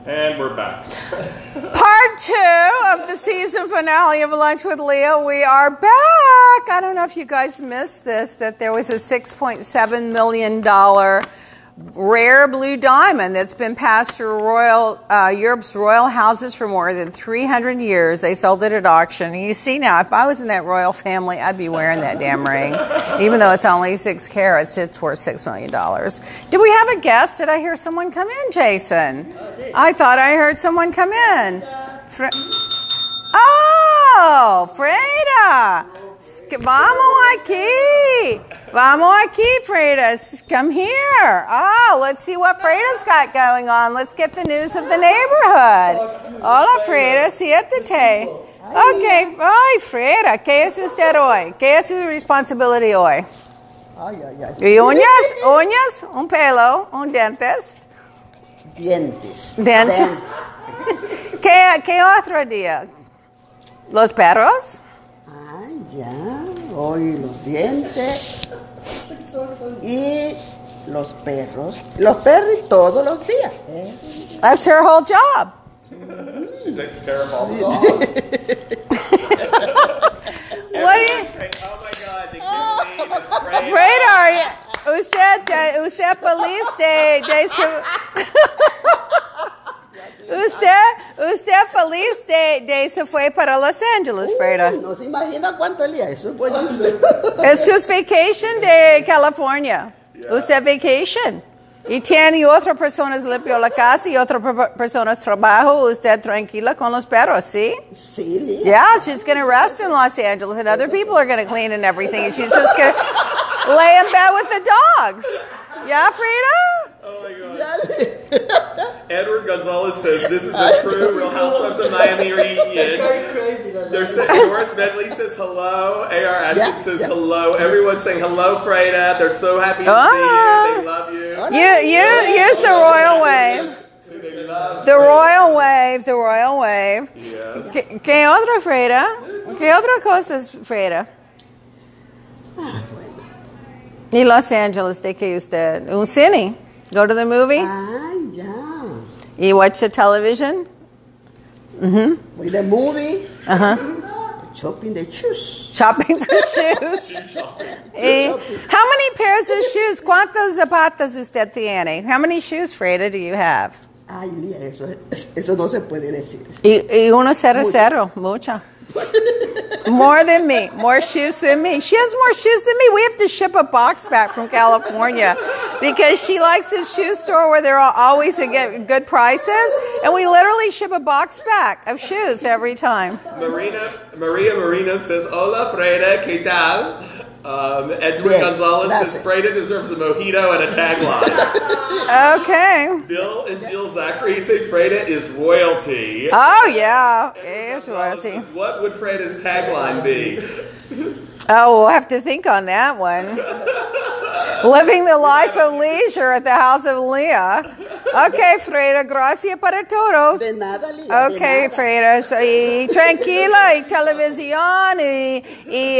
And we're back. Part 2 of the season finale of Lunch with Leo. We are back. I don't know if you guys missed this, that there was a $6.7 million rare blue diamond that's been passed through Europe's royal houses for more than 300 years. They sold it at auction. And you see now, if I was in that royal family, I'd be wearing that damn ring. Even though it's only 6 carats, it's worth $6 million. Do we have a guest? Did I hear someone come in, Jason? I thought I heard someone come in. Oh, Freda. Vamos aquí, Freda. Come here. Oh, let's see what Freda's got going on. Let's get the news of the neighborhood. Hola, Freda. Siéntate. Okay. Ay, Freda, ¿qué es usted hoy? ¿Qué es su responsabilidad hoy? ¿Y uñas? ¿Un pelo? ¿Un dientes? Dientes. ¿Qué otro día? ¿Los perros? Ay, ya. Hoy los dientes y los perros. Los perros todos los días. That's her whole job. She takes care of all the dogs. What do you... Oh my God, the name is Freda. Freda, are you... Usted feliz de Usted feliz de se fue para Los Angeles, Freda. No se imagina cuánto el día. Eso es buenísimo. Es su vacation de California. Yeah. Usted vacation. Y tiene otra persona limpió la casa y otra persona trabajo. Usted tranquila con los perros, ¿sí? Sí. Yeah, she's going to rest in Los Angeles and other people are going to clean and everything. And she's just going to lay in bed with the dogs. Yeah, Freda? Oh my God. Edward Gonzalez says this is a true Real Housewives of Miami reunion. They're saying Doris Medley says hello. A.R. Ashton says hello. Everyone's saying hello, Freda. They're so happy to see you. They love you. Use the royal wave. The royal wave. The royal wave. Yes. ¿Qué otra, Freda? ¿Qué otra cosa es, Freda? Y Los Angeles, ¿de qué usted? Un cine. Go to the movie. Ay, ya. You watch the television? Mm-hmm. With the movie. Shopping the shoes. Shopping the shoes. How many pairs of shoes? ¿Cuántos zapatos usted tiene? How many shoes, Freda, do you have? Ay, eso no se puede decir. Y 100, mucha. More than me. More shoes than me. She has more shoes than me. We have to ship a box back from California because she likes this shoe store where they're always at good prices. And we literally ship a box back of shoes every time. Maria Marino says, hola, Freda, ¿qué tal? Edward Gonzalez says, Freda deserves a mojito and a tagline. Okay. Bill and Jill Zachary say Freda is royalty. Oh, yeah. It is royalty. Says, what would Freda's tagline be? Oh, we'll have to think on that one. Living the life of leisure at the house of Leah. Okay, Freda, gracias para todos. De nada, Leah. Okay, Freda, so, y tranquila, y televisión, y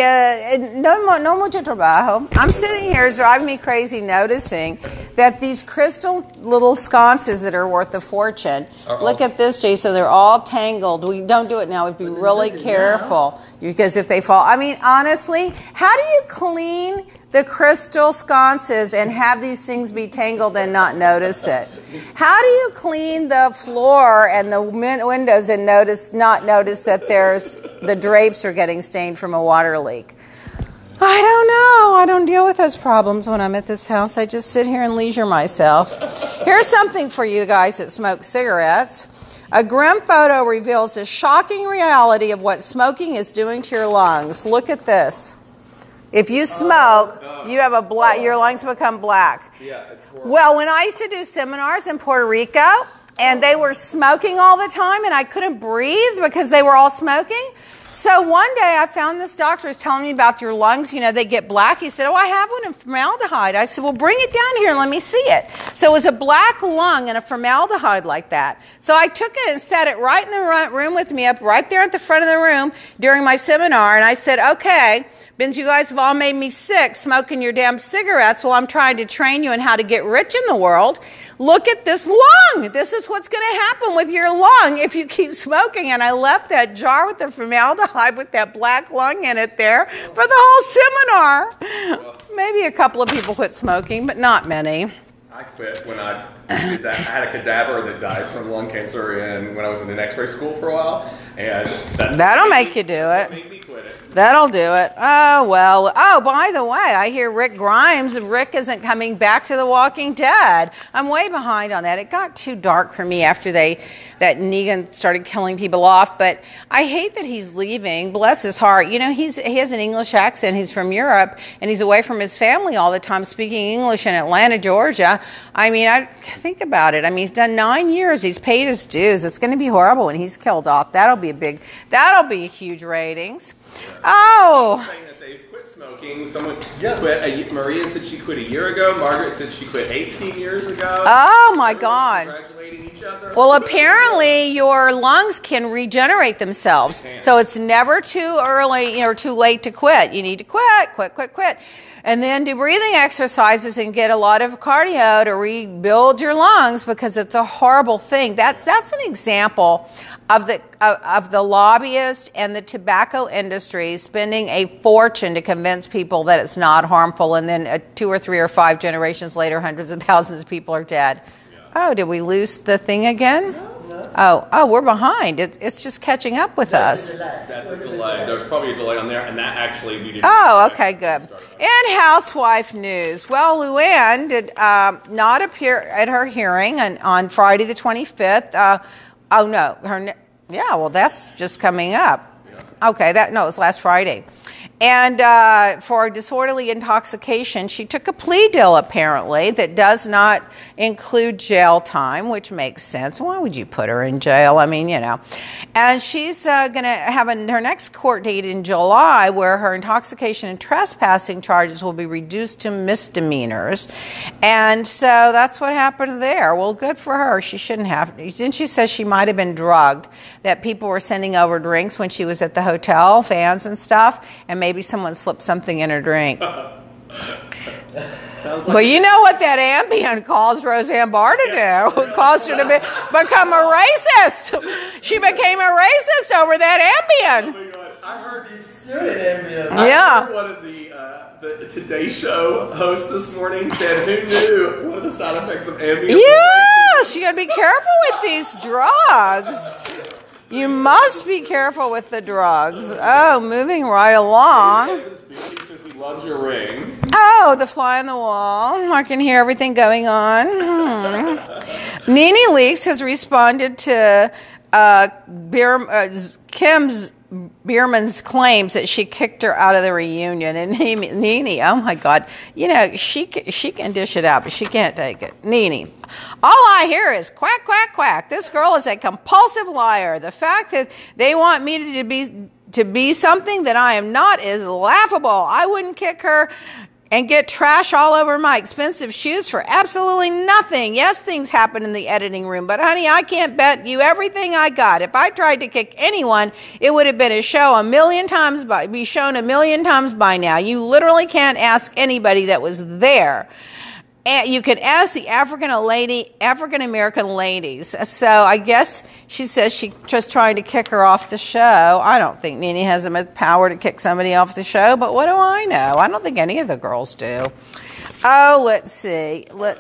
no mucho trabajo. I'm sitting here, it's driving me crazy noticing that these crystal little sconces that are worth a fortune. Look at this, Jason, they're all tangled. We don't do it now, we'd be really careful because if they fall. I mean, honestly, how do you clean the crystal sconces and have these things be tangled and not notice it? How do you clean the floor and the windows and not notice that the drapes are getting stained from a water leak? I don't know. I don't deal with those problems when I'm at this house. I just sit here and leisure myself. Here's something for you guys that smoke cigarettes. A grim photo reveals a shocking reality of what smoking is doing to your lungs. Look at this. If you smoke, you have your lungs become black. Yeah, it's horrible. Well, when I used to do seminars in Puerto Rico, and they were smoking all the time, and I couldn't breathe because they were all smoking. So one day I found this doctor was telling me about your lungs, they get black. He said, oh, I have one in formaldehyde. I said, well, bring it down here and let me see it. So it was a black lung and a formaldehyde like that. So I took it and set it right in the room with me, up right there at the front of the room during my seminar. And I said, okay, since you guys have all made me sick smoking your damn cigarettes while I'm trying to train you in how to get rich in the world, look at this lung. This is what's going to happen with your lung if you keep smoking. And I left that jar with the formaldehyde with that black lung in it there for the whole seminar. Maybe a couple of people quit smoking, but not many. I quit when I did that. I had a cadaver that died from lung cancer when I was in an X-ray school for a while, and that'll make you do it. Made me quit it. That'll do it. Oh, well. Oh, by the way, I hear Rick isn't coming back to The Walking Dead. I'm way behind on that. It got too dark for me after that Negan started killing people off, but I hate that he's leaving. Bless his heart. You know, he has an English accent. He's from Europe, and he's away from his family all the time speaking English in Atlanta, Georgia. I mean, I think about it. I mean, he's done 9 years. He's paid his dues. It's going to be horrible when he's killed off. That'll be huge ratings. Oh. Saying that they've quit smoking. Someone quit. Maria said she quit a year ago. Margaret said she quit 18 years ago. Oh my God. Congratulating each other. Well, apparently your lungs can regenerate themselves. So it's never too early or too late to quit. You need to quit. And then do breathing exercises and get a lot of cardio to rebuild your lungs, because it's a horrible thing. That's an example of the lobbyists and the tobacco industry spending a fortune to convince people that it's not harmful, and then 2 or 3 or 5 generations later, hundreds of thousands of people are dead. Yeah. Oh, did we lose the thing again? No. Oh, we're behind. It's just catching up with us. That's a delay. There's probably a delay on there, and that actually we didn't. Oh, okay, good. And housewife news. Well, Luann did not appear at her hearing on Friday the 25th. Oh, no. Well, that's just coming up. Yeah. Okay, it was last Friday. And for disorderly intoxication, she took a plea deal, apparently, that does not include jail time, which makes sense. Why would you put her in jail? I mean, you know. And she's going to have her next court date in July, where her intoxication and trespassing charges will be reduced to misdemeanors. And so that's what happened there. Well, good for her. She shouldn't have. Then she says she might have been drugged, that people were sending over drinks when she was at the hotel, fans and stuff, and maybe someone slipped something in her drink. Well, you know what that Ambien caused Roseanne Barr to do. It caused her to become a racist. She became a racist over that Ambien. Oh my God. I heard Ambien. Yeah. I heard one of the Today Show host this morning said, who knew one of the side effects of Ambien? Yes, you got to be careful with these drugs. You must be careful with the drugs. Oh, moving right along. He says he loves your ring. Oh, the fly on the wall. I can hear everything going on. Nene Leakes has responded to Kim's Bierman's claims that she kicked her out of the reunion. And Nene, oh my God, you know, she can dish it out, but she can't take it. Nene, all I hear is quack, quack, quack. This girl is a compulsive liar. The fact that they want me to be something that I am not is laughable. I wouldn't kick her and get trash all over my expensive shoes for absolutely nothing. Yes, things happen in the editing room, but honey, I can't bet you everything I got. If I tried to kick anyone, it would have been be shown a million times by now. You literally can't ask anybody that was there. And you can ask the African American ladies. So I guess she says she's just trying to kick her off the show. I don't think Nene has the power to kick somebody off the show, but what do I know? I don't think any of the girls do. Oh, let's see. Lou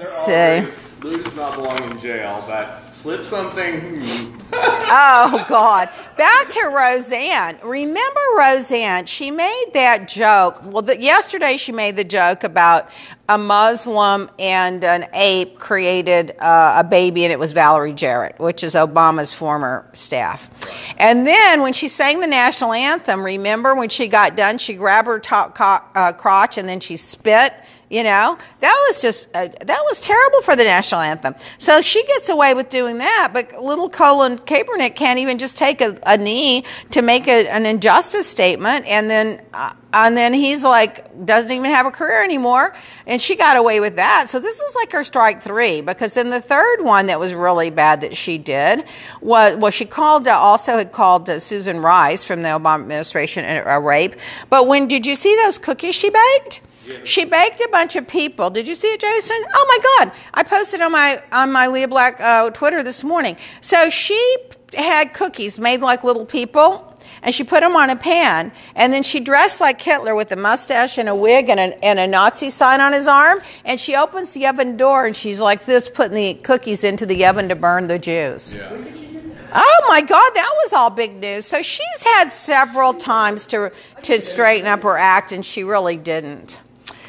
does not belong in jail, but slip something. Oh, God. Back to Roseanne. Remember Roseanne? She made that joke. Well, yesterday she made the joke about a Muslim and an ape created a baby, and it was Valerie Jarrett, which is Obama's former staff. And then when she sang the national anthem, remember when she got done, she grabbed her top crotch and then she spit. You know, that was terrible for the national anthem. So she gets away with doing that, but little Colin Kaepernick can't even just take a knee to make an injustice statement, and then he's like, doesn't even have a career anymore, and she got away with that. So this is like her strike 3, because then the third one that was really bad that she did was she had called Susan Rice from the Obama administration a rape. But did you see those cookies she baked? She baked a bunch of people. Did you see it, Jason? Oh my God! I posted on my Leah Black Twitter this morning. So she had cookies made like little people. And she put them on a pan, and then she dressed like Hitler with a mustache and a wig and a Nazi sign on his arm, and she opens the oven door, and she's like this, putting the cookies into the oven to burn the Jews. Yeah. Oh, my God, that was all big news. So she's had several times to straighten up her act, and she really didn't.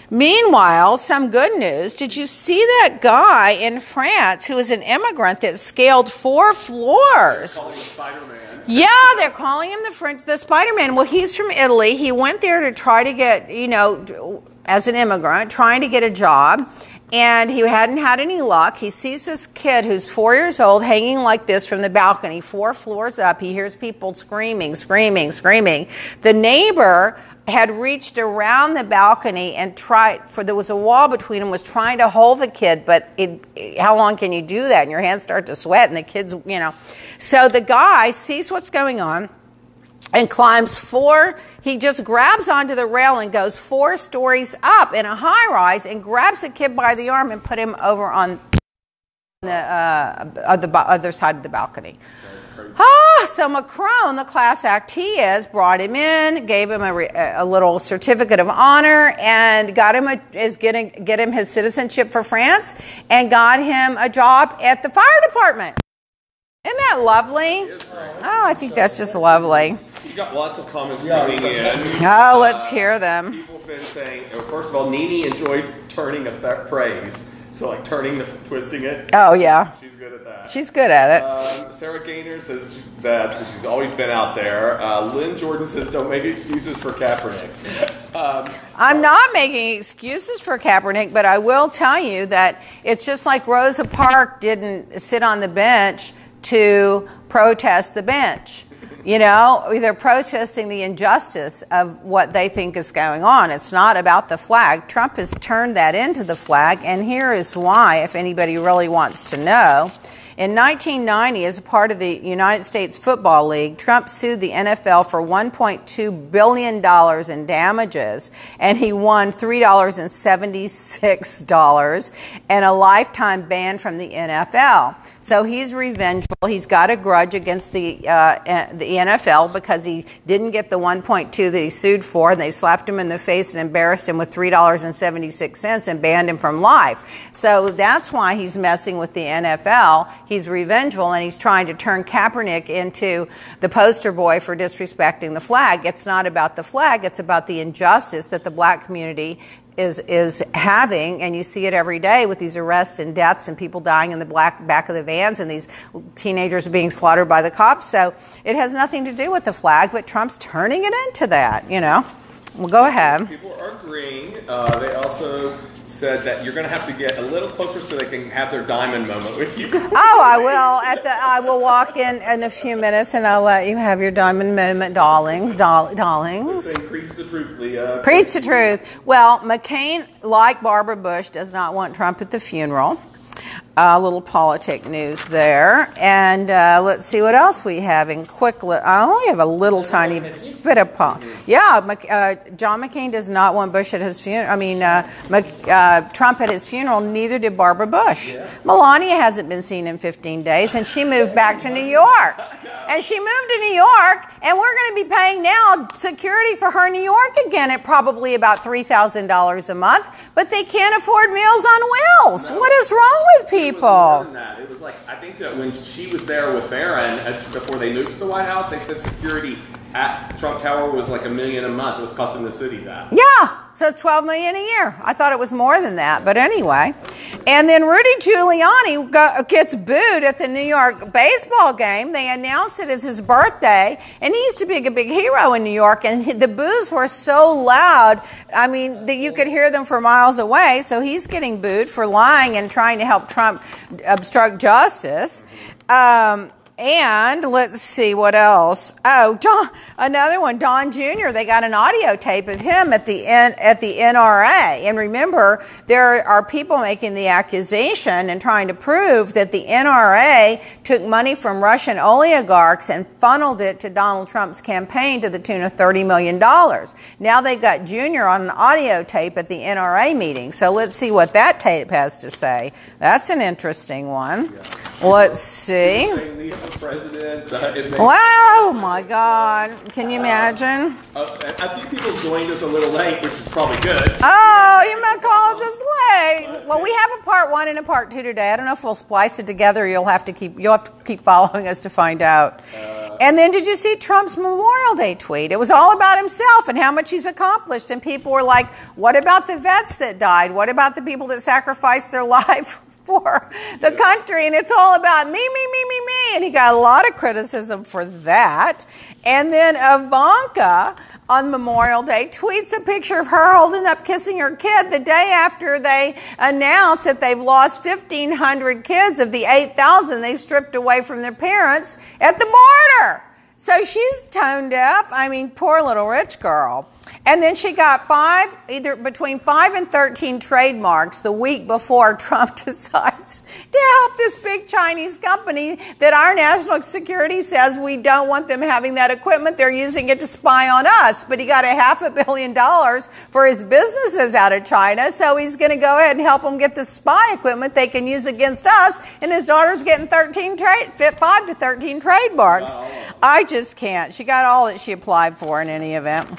Meanwhile, some good news. Did you see that guy in France who was an immigrant that scaled 4 floors? They're calling him Spider-Man. Yeah, they're calling him the Spider-Man. Well, he's from Italy. He went there to try to get, as an immigrant, trying to get a job. And he hadn't had any luck. He sees this kid who's 4 years old hanging like this from the balcony, 4 floors up. He hears people screaming, screaming, screaming. The neighbor had reached around the balcony and there was a wall between them, was trying to hold the kid, but how long can you do that? And your hands start to sweat and the kid's, So the guy sees what's going on and climbs 4. He just grabs onto the rail and goes 4 stories up in a high rise and grabs the kid by the arm and put him over on the other side of the balcony. So Macron, the class act he is, brought him in, gave him a little certificate of honor, and got him get him his citizenship for France, and got him a job at the fire department. Isn't that lovely? Oh, I think that's just lovely. You got lots of comments coming in. Oh, let's hear them. People have been saying, first of all, Nene enjoys turning a phrase. So like twisting it. Oh, yeah. She's good at that. She's good at it. Sarah Gaynor says that she's always been out there. Lynn Jordan says, don't make excuses for Kaepernick. I'm not making excuses for Kaepernick, but I will tell you that it's just like Rosa Parks didn't sit on the bench to protest the bench. They're protesting the injustice of what they think is going on. It's not about the flag. Trump has turned that into the flag, and here is why, if anybody really wants to know. In 1990, as a part of the United States Football League, Trump sued the NFL for $1.2 billion in damages, and he won $3.76 and a lifetime ban from the NFL. So he's revengeful. He's got a grudge against the NFL because he didn't get the 1.2 that he sued for, and they slapped him in the face and embarrassed him with $3.76 and banned him from life. So that's why he's messing with the NFL. He's revengeful, and he's trying to turn Kaepernick into the poster boy for disrespecting the flag. It's not about the flag. It's about the injustice that the black community is having, and you see it every day with these arrests and deaths and people dying in the back of the vans and these teenagers being slaughtered by the cops. So it has nothing to do with the flag, but Trump's turning it into that, Well, go ahead. People are agreeing. They also said that you're going to have to get a little closer so they can have their diamond moment with you. Oh, I will. I will walk in a few minutes, and I'll let you have your diamond moment, darlings. Darlings. Preach the truth, Leah. Preach the truth. Well, McCain, like Barbara Bush, does not want Trump at the funeral. A little politic news there. And let's see what else we have in quick. I only have a little tiny bit of Yeah, John McCain does not want Bush at his funeral. Trump at his funeral. Neither did Barbara Bush. Yeah. Melania hasn't been seen in 15 days, and she moved back to New York. And she moved to New York, and we're going to be paying now security for her in New York again at probably about $3,000 a month. But they can't afford Meals on Wheels. No. What is wrong with people? It was more than that. It was like, I think that when she was there with Barron, before they moved to the White House, they said security at Trump Tower was like $1 million a month. It was costing the city that. Yeah. So it's $12 million a year. I thought it was more than that, but anyway. And then Rudy Giuliani gets booed at the New York baseball game. They announced it as his birthday, and he used to be a big hero in New York, and the boos were so loud, that you could hear them for miles away. So he's getting booed for lying and trying to help Trump obstruct justice. And let's see what else. Oh, another one, Don Jr. They got an audio tape of him at the NRA. And remember, there are people making the accusation and trying to prove that the NRA took money from Russian oligarchs and funneled it to Donald Trump's campaign to the tune of $30 million. Now they've got Jr. on an audio tape at the NRA meeting. So let's see what that tape has to say. That's an interesting one. Let's see. Wow, my God. Can you imagine? I think people joined us a little late, which is probably good. Oh, you might call just late. Well, we have a part 1 and a part 2 today. I don't know if we'll splice it together. You'll have to keep following us to find out. And then did you see Trump's Memorial Day tweet? It was all about himself and how much he's accomplished. And people were like, what about the vets that died? What about the people that sacrificed their life for the country? And it's all about me, me, me, me, me. And he got a lot of criticism for that. And then Ivanka on Memorial Day tweets a picture of her holding up kissing her kid the day after they announced that they've lost 1,500 kids of the 8,000 they've stripped away from their parents at the border. So she's tone deaf. I mean, poor little rich girl. And then she got either between 5 and 13 trademarks the week before Trump decides to help this big Chinese company that our national security says we don't want them having that equipment. They're using it to spy on us. But he got $500 million for his businesses out of China, so he's going to go ahead and help them get the spy equipment they can use against us. And his daughter's getting 5 to 13 trademarks. I just can't. She got all that she applied for in any event.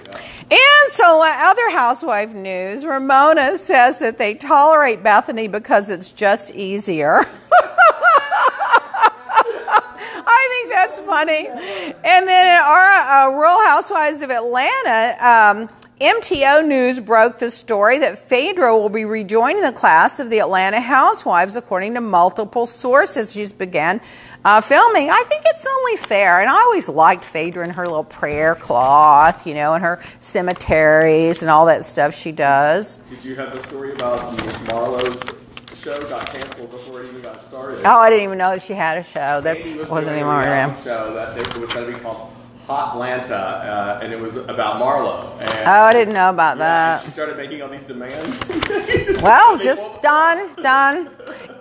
And so other housewife news, Ramona says that they tolerate Bethany because it's just easier. I think that's funny. And then in our Real Housewives of Atlanta, MTO News broke the story that Freda will be rejoining the class of the Atlanta Housewives, according to multiple sources. She's began filming. I think it's only fair, and I always liked Freda and her little prayer cloth, you know, and her cemeteries and all that stuff she does. Did you have the story about Miss Marlowe's show got canceled before it even got started? Oh, I didn't even know she had a show. That wasn't even on her show that it was going to be called Hot Atlanta, and it was about Marlo. And, I didn't know about that. She started making all these demands. Well, just done.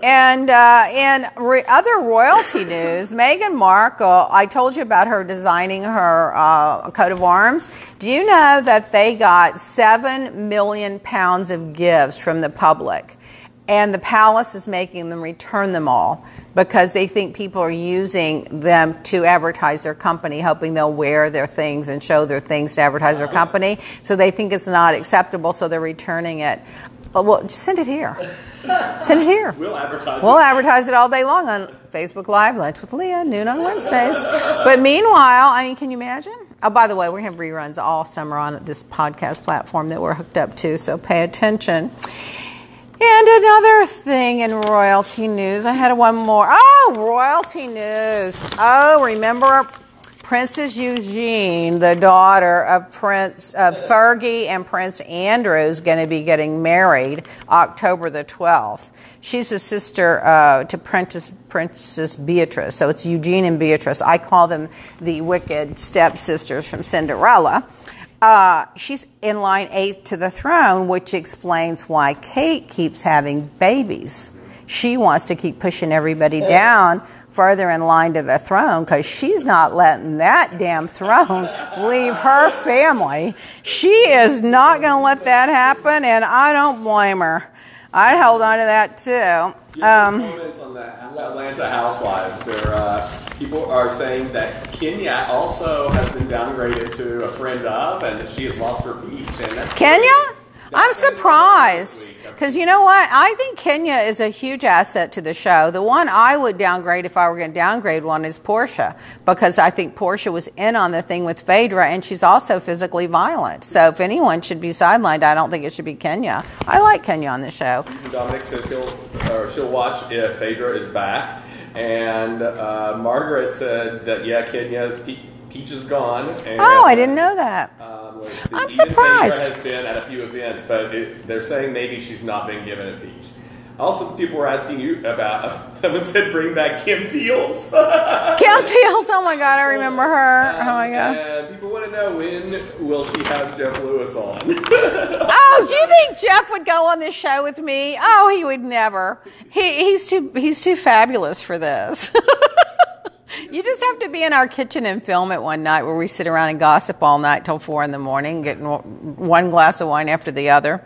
And other royalty news, Meghan Markle, I told you about her designing her coat of arms. Do you know that they got 7 million pounds of gifts from the public? And the palace is making them return them all because they think people are using them to advertise their company, hoping they'll wear their things and show their things to advertise their company. So they think it's not acceptable, so they're returning it. Well, just send it here. Send it here. We'll advertise it all day long on Facebook Live, Lunch with Leah, noon on Wednesdays. But meanwhile, I mean, can you imagine? Oh, by the way, we're going to have reruns all summer on this podcast platform that we're hooked up to, so pay attention. And another thing in royalty news, I had one more. Oh, royalty news. Oh, remember Princess Eugenie, the daughter of Fergie and Prince Andrew, is going to be getting married October the 12th. She's the sister to Princess Beatrice, so it's Eugene and Beatrice. I call them the wicked stepsisters from Cinderella. She's in line 8 to the throne, which explains why Kate keeps having babies. She wants to keep pushing everybody down further in line to the throne because she's not letting that damn throne leave her family. She is not going to let that happen, and I don't blame her. I'd hold on to that too. Comments on the Atlanta Housewives. People are saying that Kenya also has been downgraded to a friend of, and that she has lost her beach. And that's Kenya? I'm surprised because you know what? I think Kenya is a huge asset to the show. The one I would downgrade if I were going to downgrade one is Portia because I think Portia was in on the thing with Phaedra and she's also physically violent. So if anyone should be sidelined, I don't think it should be Kenya. I like Kenya on the show. Dominic says she'll watch if Phaedra is back. And Margaret said that, Kenya's Peach is gone. And, I didn't know that. I'm surprised. Phaedra has been at a few events, but they're saying maybe she's not been given a Peach. Also, people were asking you about, someone said bring back Kim Fields. Kim Fields, oh my God, I remember her. Oh my God. People want to know, when will she have Jeff Lewis on? Oh, do you think Jeff would go on this show with me? Oh, he would never. He's too fabulous for this. You just have to be in our kitchen and film it one night where we sit around and gossip all night till 4 a.m, getting one glass of wine after the other.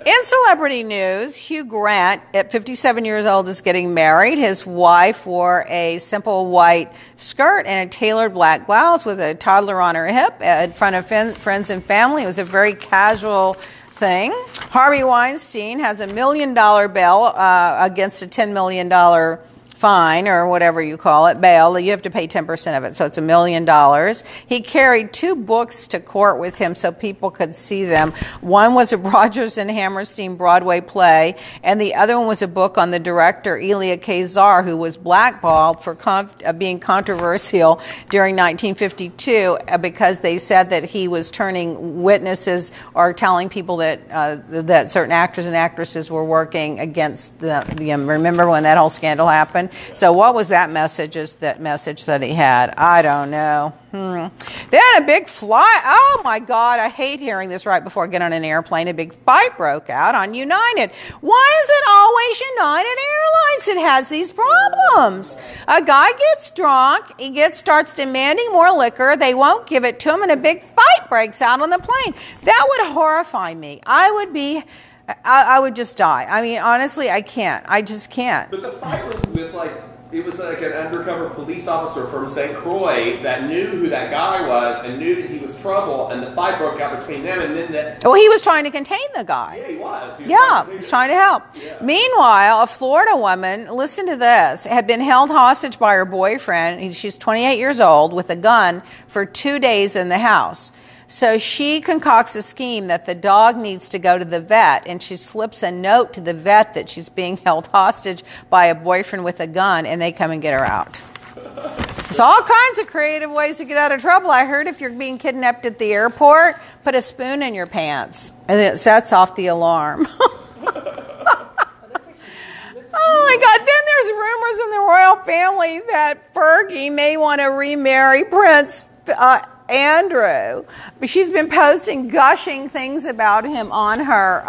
In celebrity news, Hugh Grant, at 57 years old, is getting married. His wife wore a simple white skirt and a tailored black blouse with a toddler on her hip in front of friends and family. It was a very casual thing. Harvey Weinstein has $1 million bail against a $10 million fine, or whatever you call it, bail. You have to pay 10% of it, so it's $1 million. He carried 2 books to court with him so people could see them. One was a Rodgers and Hammerstein Broadway play, and the other one was a book on the director Elia Kazar, who was blackballed for being controversial during 1952 because they said that he was turning witnesses or telling people that that certain actors and actresses were working against them. Remember when that whole scandal happened? So what was that message that he had? I don't know. Then a big fly. Oh my God, I hate hearing this right before I get on an airplane. A big fight broke out on United. Why is it always United Airlines that has these problems? A guy gets drunk, starts demanding more liquor, they won't give it to him, and a big fight breaks out on the plane. That would horrify me. I would just die. I mean, honestly, I can't. I just can't. But the fight was with it was like an undercover police officer from St. Croix that knew who that guy was and knew that he was trouble, and the fight broke out between them, and then Well, he was trying to contain the guy. Yeah, he was. He was trying to help. Yeah. Meanwhile, a Florida woman, listen to this, had been held hostage by her boyfriend. She's 28 years old with a gun for 2 days in the house. So she concocts a scheme that the dog needs to go to the vet, and she slips a note to the vet that she's being held hostage by a boyfriend with a gun, and they come and get her out. There's all kinds of creative ways to get out of trouble. I heard if you're being kidnapped at the airport, put a spoon in your pants, and it sets off the alarm. Oh my God, then there's rumors in the royal family that Fergie may want to remarry Prince Andrew. But she's been posting gushing things about him on her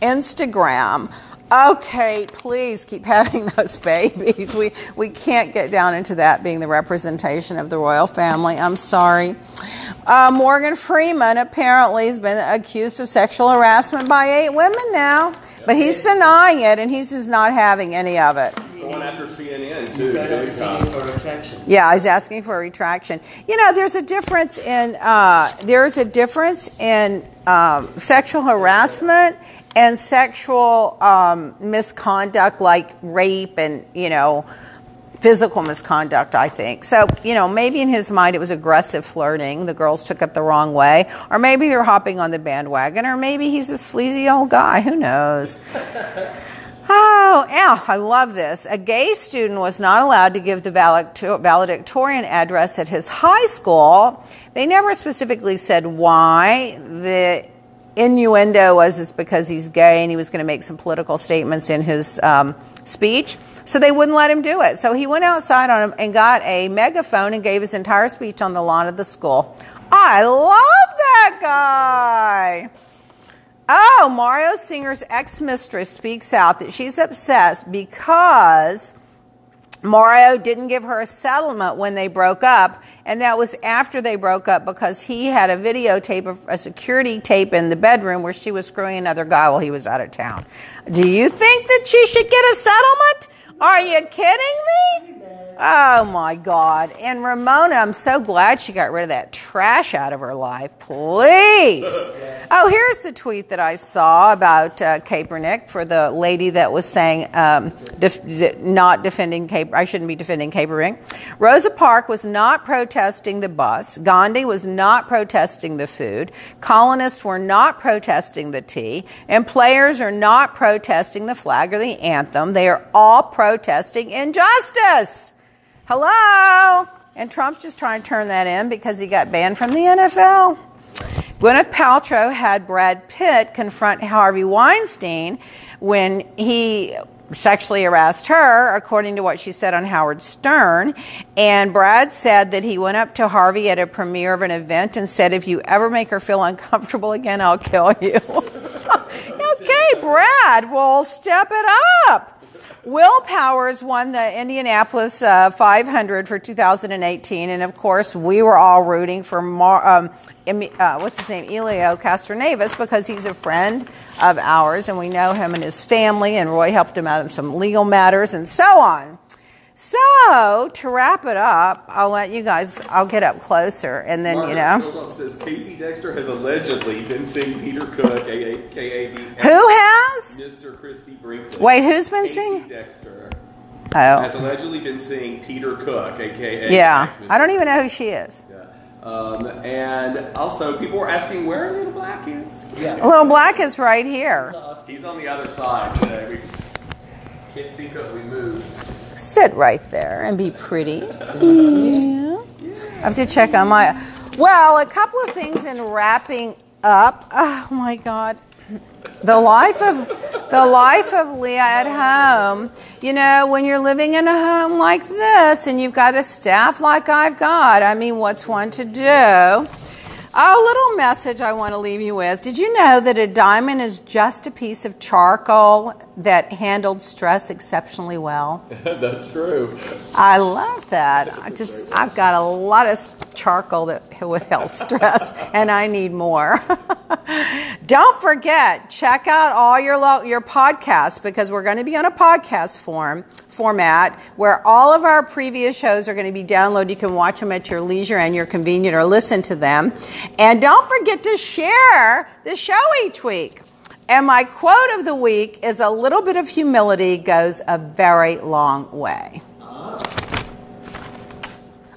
Instagram. Okay, please keep having those babies. We can't get down into that being the representation of the royal family. I'm sorry. Morgan Freeman apparently has been accused of sexual harassment by 8 women now. But he's denying it, and he's just not having any of it. He's going after CNN, too. He's asking for a retraction. Yeah, he's asking for a retraction. You know, there's a difference in sexual harassment and sexual misconduct, like rape and, physical misconduct, I think. So, maybe in his mind it was aggressive flirting. The girls took it the wrong way. Or maybe they're hopping on the bandwagon. Or maybe he's a sleazy old guy. Who knows? I love this. A gay student was not allowed to give the valedictorian address at his high school. They never specifically said why. The innuendo was it's because he's gay and he was going to make some political statements in his speech. So they wouldn't let him do it. So he went outside and got a megaphone and gave his entire speech on the lawn of the school. I love that guy. Oh, Mario Singer's ex-mistress speaks out that she's obsessed because Mario didn't give her a settlement when they broke up, and that was after they broke up because he had a videotape, a security tape in the bedroom where she was screwing another guy while he was out of town. Do you think that she should get a settlement? Are you kidding me? Oh, my God. And Ramona, I'm so glad she got rid of that trash out of her life. Please. Oh, here's the tweet that I saw about Kaepernick for the lady that was saying not defending Kaepernick. I shouldn't be defending Kaepernick. Rosa Parks was not protesting the bus. Gandhi was not protesting the food. Colonists were not protesting the tea. And players are not protesting the flag or the anthem. They are all protesting injustice. Hello? And Trump's just trying to turn that in because he got banned from the NFL. Gwyneth Paltrow had Brad Pitt confront Harvey Weinstein when he sexually harassed her, according to what she said on Howard Stern. And Brad said that he went up to Harvey at a premiere of an event and said, if you ever make her feel uncomfortable again, I'll kill you. Okay, Brad, well, step it up. Will Powers won the Indianapolis 500 for 2018, and of course we were all rooting for what's his name, Elio Castroneves, because he's a friend of ours, and we know him and his family, and Roy helped him out in some legal matters and so on. So, to wrap it up, I'll get up closer, and then, Margaret says Casey Dexter has allegedly been seeing Peter Cook, a.k.a. Who has? Mr. Christy Brinkley. Wait, who's been Casey seeing? Dexter has allegedly been seeing Peter Cook, a.k.a. Yeah, I don't even know who she is. Yeah. And also, people were asking where Little Black is. Yeah. Little Black is right here. He's on the other side today. We can't see because we moved. Sit right there and be pretty. Yeah. I have to check on my... Well, a couple of things in wrapping up. Oh, my God. The life of Leah at home. When you're living in a home like this and you've got a staff like I've got, I mean, what's one to do? A little message I want to leave you with. Did you know that a diamond is just a piece of charcoal that handled stress exceptionally well? That's true. I love that. I've got a lot of charcoal that withheld stress, and I need more. Don't forget, check out all your podcasts, because we're going to be on a podcast format where all of our previous shows are going to be downloaded. You can watch them at your leisure and your convenience, or listen to them. And don't forget to share the show each week. And my quote of the week is, a little bit of humility goes a very long way.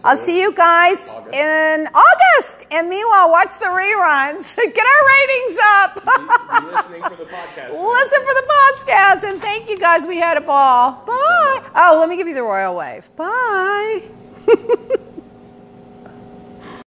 I'll see you guys in August. And meanwhile, watch the reruns. Get our ratings up. Be listening for the podcast. Listen for the podcast. And thank you guys. We had a ball. Bye. Oh, let me give you the royal wave. Bye.